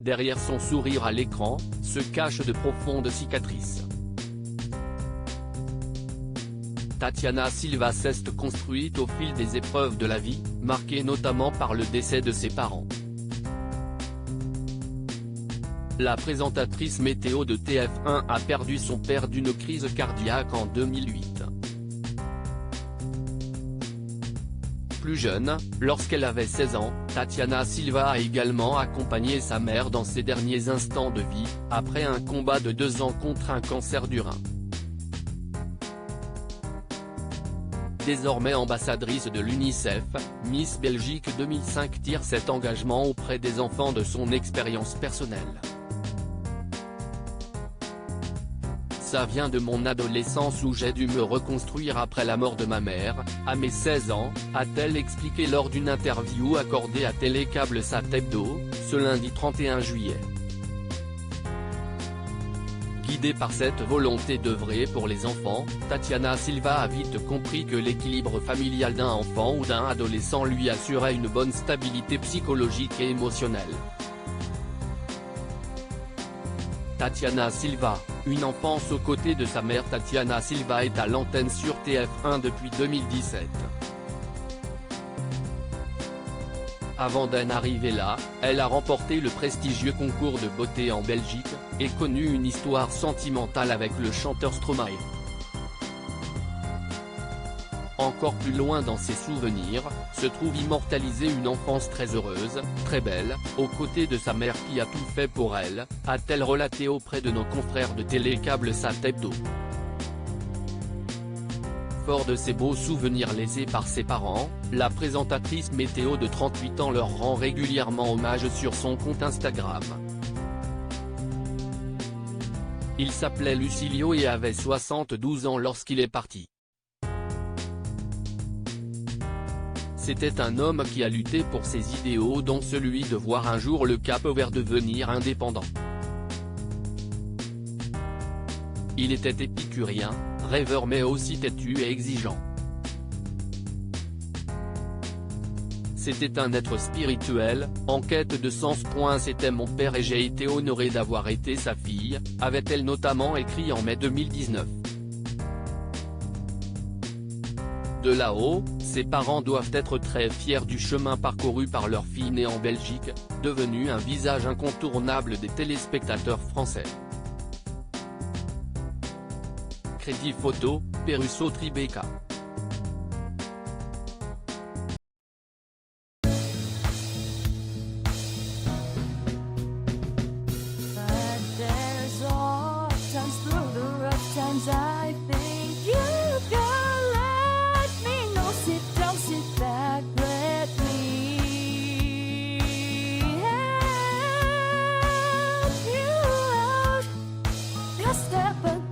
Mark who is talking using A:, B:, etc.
A: derrière son sourire à l'écran, se cachent de profondes cicatrices. Tatiana Silva s'est construite au fil des épreuves de la vie, marquée notamment par le décès de ses parents. La présentatrice météo de TF1 a perdu son père d'une crise cardiaque en 2008. Plus jeune, lorsqu'elle avait 16 ans, Tatiana Silva a également accompagné sa mère dans ses derniers instants de vie, après un combat de 2 ans contre un cancer du rein. Désormais ambassadrice de l'UNICEF, Miss Belgique 2005 tire cet engagement auprès des enfants de son expérience personnelle. Ça vient de mon adolescence où j'ai dû me reconstruire après la mort de ma mère, à mes 16 ans, a-t-elle expliqué lors d'une interview accordée à Télécable Sat Hebdo, ce lundi 31 juillet. Guidée par cette volonté d'œuvrer pour les enfants, Tatiana Silva a vite compris que l'équilibre familial d'un enfant ou d'un adolescent lui assurait une bonne stabilité psychologique et émotionnelle. Tatiana Silva, une enfance aux côtés de sa mère. Tatiana Silva est à l'antenne sur TF1 depuis 2017. Avant d'en arriver là, elle a remporté le prestigieux concours de beauté en Belgique, et connu une histoire sentimentale avec le chanteur Stromae. Encore plus loin dans ses souvenirs, se trouve immortalisée une enfance très heureuse, très belle, aux côtés de sa mère qui a tout fait pour elle, a-t-elle relaté auprès de nos confrères de Télécable Sat Hebdo. Fort de ses beaux souvenirs laissés par ses parents, la présentatrice météo de 38 ans leur rend régulièrement hommage sur son compte Instagram. Il s'appelait Lucilio et avait 72 ans lorsqu'il est parti. C'était un homme qui a lutté pour ses idéaux, dont celui de voir un jour le Cap Vert devenir indépendant. Il était épicurien, rêveur mais aussi têtu et exigeant. C'était un être spirituel, en quête de sens. C'était mon père et j'ai été honoré d'avoir été sa fille, avait-elle notamment écrit en mai 2019. De là-haut, ses parents doivent être très fiers du chemin parcouru par leur fille née en Belgique, devenue un visage incontournable des téléspectateurs français. Crédit photo, Peruso Tribeca.
B: I think you can let me know. Sit down, sit back, let me help you out. Just step back.